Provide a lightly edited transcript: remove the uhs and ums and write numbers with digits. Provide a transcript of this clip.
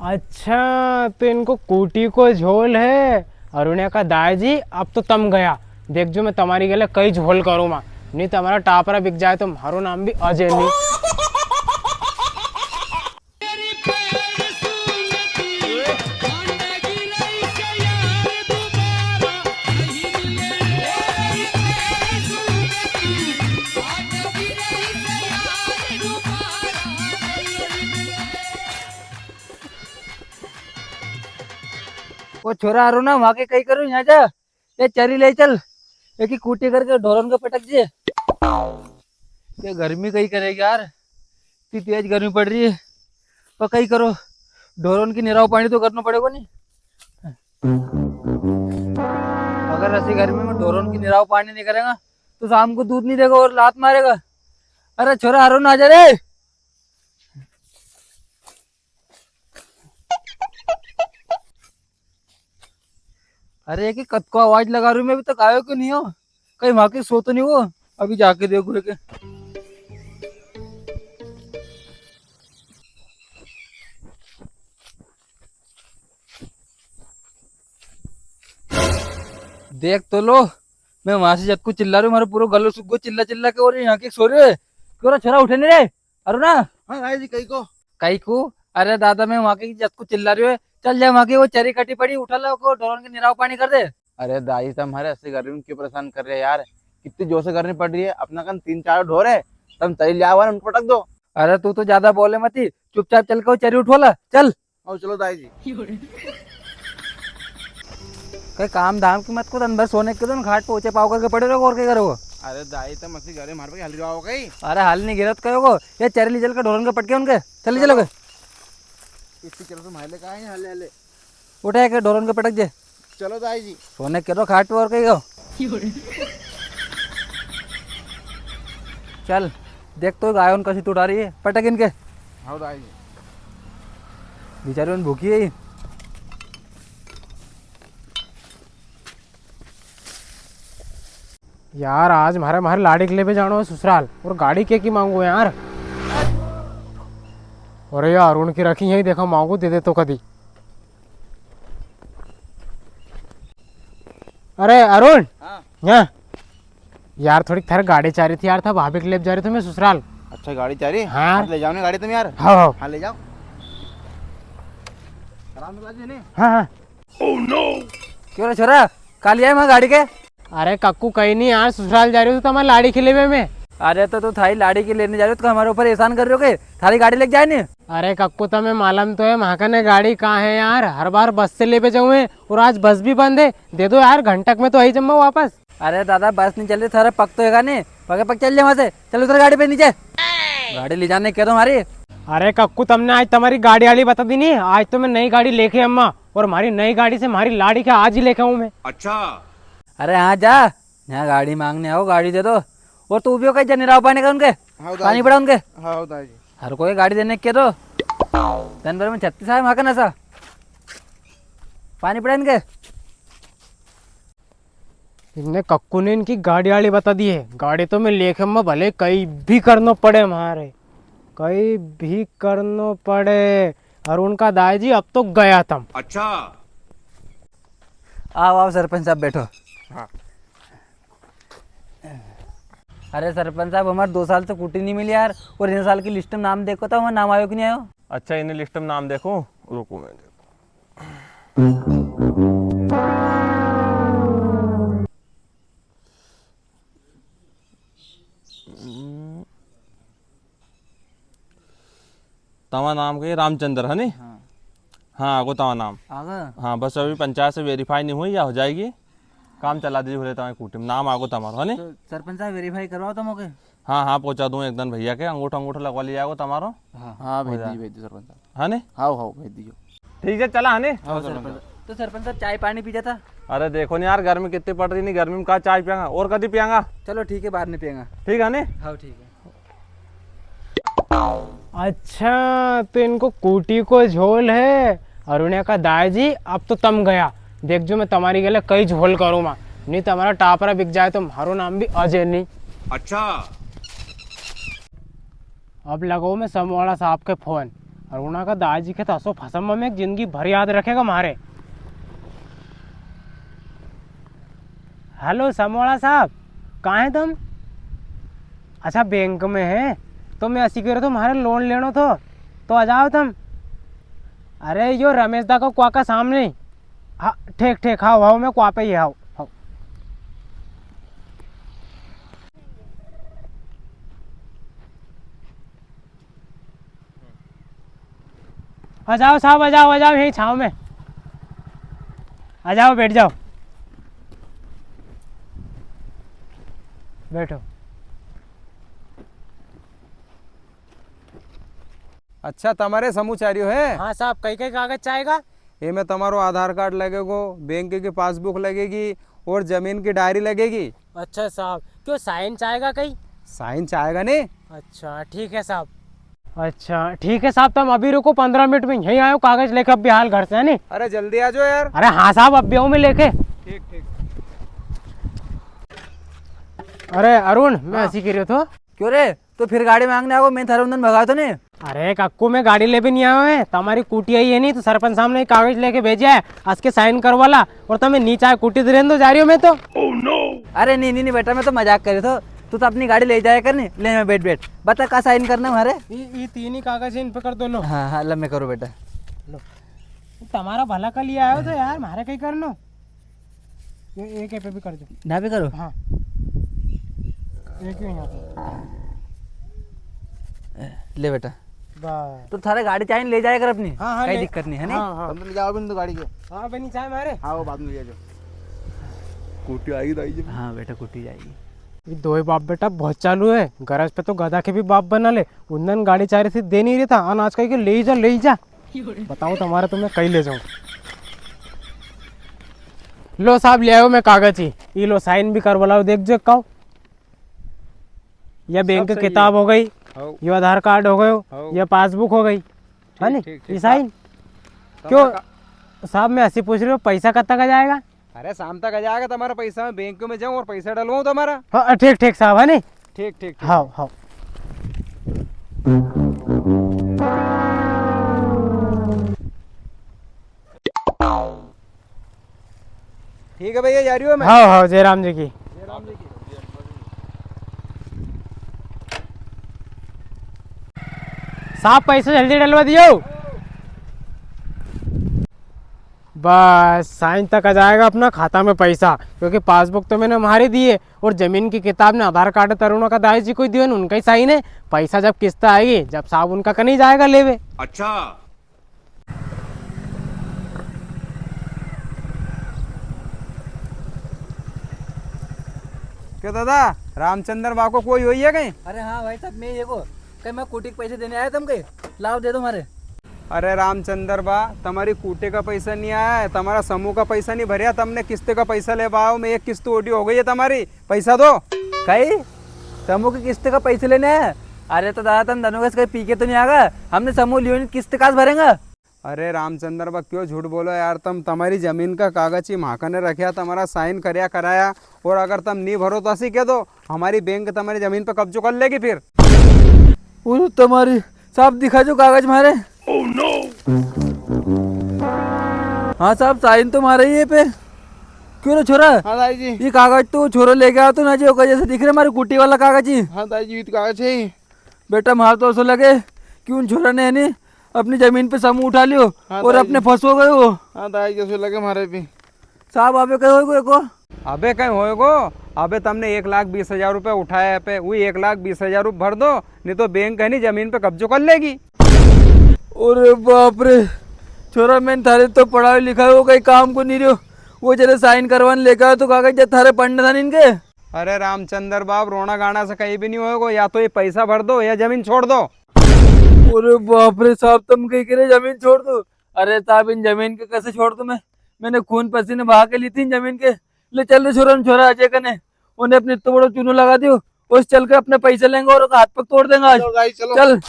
अच्छा तो इनको कूटी को झोल है। अरुण्या का दादाजी अब तो तम गया। देख जो मैं तुम्हारी गले कई झोल करूँ माँ, नहीं तुम्हारा टापरा बिक जाए तो मारो नाम भी अजय नहीं। वो छोरा आरो ना वहां के कहीं करूँ यहाँ जा। ये चरी ले चल, एक ही कूटी करके ढोरन को पटक दिए। ये गर्मी कहीं करेगी यार, इतनी तेज गर्मी पड़ रही है। पर कहीं करो, ढोरन की निराव पानी तो करना पड़ेगा नहीं। अगर ऐसी गर्मी में ढोरन की निराव पानी नहीं करेगा तो शाम को दूध नहीं देगा और लात मारेगा। अरे छोरा आरो ना आ जा रे। अरे एक ही कद को आवाज लगा रही हूँ मैं, अभी तक आयो क्यों नहीं हो? कहीं वहां के सो तो नहीं हो? अभी जाके देखो के। देख तो लो, मैं वहां से जब को चिल्ला रही हूँ, हमारे पूरा गलो सुख गो चिल्ला चिल्ला के। और यहाँ के सो रहे है क्यों? छोरा उठे नहीं रे अरुणा। हाँ भाई जी कहीं को? अरे दादा मैं वहां की जब को चिल्ला रही हूँ, चल जा वहां की वो चरी कटी पड़ी उठा लो को ढोरन के निराव पानी कर दे। अरे दाई तुम हमारे ऐसे गर्मी में क्यों परेशान कर रहे हैं यार? कितनी जोर से गर्मी पड़ रही है, अपना कन 3-4 ढोर है, तुम तरी ले आओ उनको पटक दो। अरे तू तो ज्यादा बोले मती, चुपचाप चल के वो चरी उठवाला चल। आओ चलो दाई जी। कहीं काम धाम की मत को अंदर सोने के दिन खाट पे ऊंचे पाव करके पड़े रहो और क्या करोगे? अरे दाई तुम ऐसी गर्मी मार पे हल जाओ गई। अरे हाल नहीं गिरत कहोगो, ये चरी ली चल के ढोरन के पटके उनके चले चलोगे। इतनी चलो तुम हले कहाँ हैं? हले हले उठे के ढोरन के पटक जे। चलो दाई जी। सोने के रो खाट पे और कहीं गो। चल देख तो गाय उनका सी उठा रही है, पटक इनके। हाँ दाई जी। बेचारी उन भूखी है। यार आज हमारे लाड़ी के लिए भी जानो है ससुराल, और गाड़ी के की मांगू यार। अरे यार अरुण की रखी यही देखो, मांगू दे दे तो कदी। अरे अरुण हाँ यहाँ यार थोड़ी थार गाड़ी चाह रही थी यार, था भाभी के लिए जा रही थी मैं ससुराल। अच्छा गाड़ी चाह रही? हाँ ले जाओ ना गाड़ी तुम यार। हाँ हाँ हाँ ले जाओ आराम से बाजी ने। हाँ हाँ। क्यों रे छोरा काली है वहाँ गाड़ी के? अरे कक्कू कहीं नहीं यार, ससुराल जा रही हूँ तो हमारी लाड़ी के लिए मैं। अरे तो थारी लाड़ी की लेने जा रहे हो तो हमारे ऊपर एहसान कर रहे हो के? थारी गाड़ी लेके जाए नहीं? अरे कक्कू तो मैं मालूम तो है महाकने गाड़ी कहाँ है यार, हर बार बस से ले पे जाऊँ और आज बस भी बंद है। दे दो यार घंटक में तो आई जम्मा वापस। अरे दादा बस नहीं चल रही, थारा पक तो है नहीं, पके पक चल जाए वहां से। चल उधर गाड़ी पे नीचे, गाड़ी ले जाने कह दो हमारी। अरे कक्कू तुमने आज तुम्हारी गाड़ी वाली बता दी नहीं, आज तो मैं नई गाड़ी लेके अम्मा, और हमारी नई गाड़ी से हमारी लाड़ी के आज ही लेके आऊँ मैं। अच्छा अरे हाँ जा, यहाँ गाड़ी मांगने आओ गाड़ी दे दो। और तू भी हो कहीं जनिराव पानी का उनके हाँ दाई पानी जी। पड़ा उनके। हाँ दाई जी। हर कोई गाड़ी देने के दो, दिन भर में 36 है वहां का नशा। पानी पड़ा इनके। इनने कक्कू ने इनकी गाड़ी वाली बता दी है, गाड़ी तो मैं लेके अम्मा भले कहीं भी करना पड़े हमारे, कहीं भी करना पड़े। और उनका दादाजी अब तो गया तुम। अच्छा आओ आओ सरपंच साहब बैठो। हाँ। अरे सरपंच साहब हमारे 2 साल से कुटी नहीं मिली यार, और इन साल की लिस्ट में नाम देखो तो हमारा नाम आयो कि नहीं आयो? अच्छा इन्हें लिस्ट में नाम देखो, रुको मैं देखो। तवा नाम के रामचंद्र है नहीं? हाँ आगो तवा नाम। आगे हाँ बस अभी पंचायत से वेरीफाई नहीं हुई या हो जाएगी, काम चला दीजिए बोले तवा कूटी में नाम आगो तमारो है नहीं? तो सरपंच साहब वेरीफाई करवाओ तुम ओके। हाँ हाँ पहुँचा दूँ एकदम भैया के, अंगूठा अंगूठा लगवा लिया आगो तमारो हाँ भेज दीजिए सरपंच साहब। है नहीं? हाँ हाँ भेज दीजिए। ठीक है चला है नहीं? तो सरपंच साहब चाय पानी पी जाता। अरे देखो नहीं यार गर्मी कितनी पड़ रही, नहीं गर्मी में कहाँ चाय पियांगा, और कभी पियांगा। चलो ठीक है बाहर नहीं पियेगा। ठीक है नहीं? हाँ ठीक है। अच्छा तो इनको कूटी को झोल है। अरुण्या का दादाजी अब तो तम गया। देख जो मैं तुम्हारी गले कई झोल करूँ माँ, नहीं तुम्हारा टापरा बिक जाए तो मारो नाम भी अजय नहीं। अच्छा अब लगाओ मैं समवाड़ा साहब के फोन। अरुणा का दादाजी के तसो फसम में जिंदगी भर याद रखेगा मारे। हेलो समोड़ा साहब, कहाँ है तुम? अच्छा बैंक में है, तो मैं ऐसी कह रहा तुम्हारे लोन लेनो तो आ जाओ तुम। अरे यो रमेश दा को कुआ का सामने। हाँ ठीक ठीक, हाँ मैं कुआ पे ही आओ। आ जाओ साहब, आ जाओ यही छाँव में आ जाओ, बैठ जाओ, बैठो। अच्छा तुम्हारे समूह चारियो है। हाँ साहब, कई कई कागज चाहेगा? ये में तुम्हारो आधार कार्ड लगेगो, बैंक की पासबुक लगेगी और जमीन की डायरी लगेगी। अच्छा साहब, क्यों साइन चाहेगा कहीं? साइन चाहेगा नहीं। अच्छा ठीक है साहब। अच्छा ठीक है साहब, तुम अभी रुको, 15 मिनट में यहीं आयो, कागज लेके अब बिहाल घर से, है नहीं? अरे जल्दी आ जाओ यार। अरे हाँ साहब, अब भी आऊँ मैं लेके। ठीक ठीक। अरे अरुण, मैं ऐसी कह रही तो। क्यों रे, तो फिर गाड़ी मांगने आओ, मैं थारे उन भगा तो नहीं। अरे कक्कू, मैं गाड़ी ले भी नहीं आया है, तुम्हारी कुटी आई है नहीं, तो सरपंच साहब ने कागज लेके भेजा है, आज के साइन करवाला, और तुम्हें नीचे आए कुटी दे दो जा रही हो मैं तो। अरे नहीं बेटा, मैं तो मजाक करे तू तो अपनी गाड़ी ले जाया कर। नहीं ले, मैं बैठ बता का साइन करना है हमारे। ये तीन ही कागज इन पे कर दो लो। हाँ लम्बे करो बेटा। लो, तुम्हारा भला कर लिया आयो तो यार, मारे कहीं करनो। ये एक पे भी कर दो। ना भी करो। हाँ एक ही यहाँ पे। ले बेटा, बस। तो थारे गाड़ी चाहिए ले जाया कर अपनी। हाँ, कोई ले- दिक्कत नहीं है नहीं। हाँ हाँ तुम तो ले जाओ बिंदु गाड़ी के। हाँ बनी चाहे मारे। हाँ वो बाद में ले जाओ। स्कूटी आएगी दाई जी। हाँ बेटा, कुटी जाएगी। ये दो ही बाप बेटा बहुत चालू है, गरज पे तो गधा के भी बाप बना ले। उन्नन गाड़ी चाह रही थी, दे नहीं रही था, अनाज कहीं के ले ही जा। बताओ तुम्हारा, तो मैं कहीं ले जाऊँ। लो साहब, ले आयो मैं कागज ही, ये लो साइन भी करवाओ, देख जो काओ। ये बैंक की किताब हो गई, हाँ। ये आधार कार्ड हो गयो, हाँ। ये पासबुक हो गई, है नी? ठीक, ये साइन क्यों साहब, मैं ऐसी पूछ रही हूँ, पैसा कब तक आ जाएगा? अरे शाम तक आ जाएगा तुम्हारा पैसा। मैं बैंक में जाऊँ और पैसा डलवाऊँ तुम्हारा। हाँ ठीक ठीक साहब, है नी? ठीक ठीक। हाँ हाँ। ठीक है भैया, जा रही हो मैं। हाँ हाँ, जयराम जी की। साहब पैसे जल्दी डलवा दियो। बस साइन तक आ जाएगा अपना खाता में पैसा, क्योंकि पासबुक तो मैंने मारी दी है, और जमीन की किताब ने आधार कार्ड तरुणों का दाई जी को दियो, उनका ही साइन है। पैसा जब किस्त आएगी, जब साहब उनका कहीं जाएगा लेवे। अच्छा। क्यों दादा, रामचंद्र बा को कोई हुई है कहीं? अरे हाँ भाई साहब, मैं ये को कहीं मैं कुटी के पैसे देने आया तुम कहीं, लाओ दे दो हमारे। अरे रामचंद्र बा, तुम्हारी कूटे का पैसा नहीं आया है, तुम्हारा समूह का पैसा नहीं भरिया, तुमने किस्त का पैसा ले पाओ। में एक किस्त ओडी हो गई है तुम्हारी, पैसा दो। कहीं समूह की किस्त का पैसे लेने आया? अरे तो दादा, तुम दोनों कहीं पी के तो नहीं आगा, हमने समूह लियो नहीं, किस्त काश भरेंगे। अरे रामचंद्र बा, क्यों झूठ बोलो यार। तुम तुम्हारी जमीन का कागज ही महाका ने रखा, तुम्हारा साइन करया कराया, और अगर तुम नहीं भरो तो ऐसी कह दो, हमारी बैंक तुम्हारी जमीन पे कब्जो कर लेगी फिर। वो तुम्हारी साहब दिखा जो कागज मारे। हाँ साहब, साइन तो मारे ही है पे। क्यों रे छोरा, हाँ दाई जी। ये कागज तो छोरा लेके आओ तो ना जी, जैसे दिख रहे हमारी कुटी वाला कागज ही। हाँ दाई जी, तो कागज है ही। बेटा मार तो ऐसा लगे क्यों छोरा ने नहीं अपनी जमीन पे समूह उठा लियो, हाँ और दाई अपने फंसो गए हो। हाँ दाई जैसे लगे हमारे भी। साहब आप कहो को अबे कहीं होएगो, अबे तुमने 1,20,000 रुपये उठाया पे, वही 1,20,000 रुपये भर दो, नहीं तो बैंक है नहीं जमीन पे कब्जो कर लेगी। अरे बाप रे छोरा, मैंने थारे तो पढ़ाई लिखाई हो, कहीं काम को नहीं रहो, वो जरा साइन करवाने लेकर आया तो कागज जब थारे पढ़ने था इनके। अरे रामचंद्र बाब, रोना गाना से कहीं भी नहीं होएगो, या तो ये पैसा भर दो या जमीन छोड़ दो। अरे बाप रे साहब, तुम कहीं करे जमीन छोड़ दो? अरे साहब, इन जमीन के कैसे छोड़ दो? मैंने खून पसीने बहा के ली थी इन जमीन के। ले चल रे छोरा, छोरा अजय कने उन्हें अपने इतना बड़ा चूनो लगा दियो, उस चल के अपने पैसे लेंगे और हाथ पग तोड़ देंगे आज। चलो दाई चलो। चल।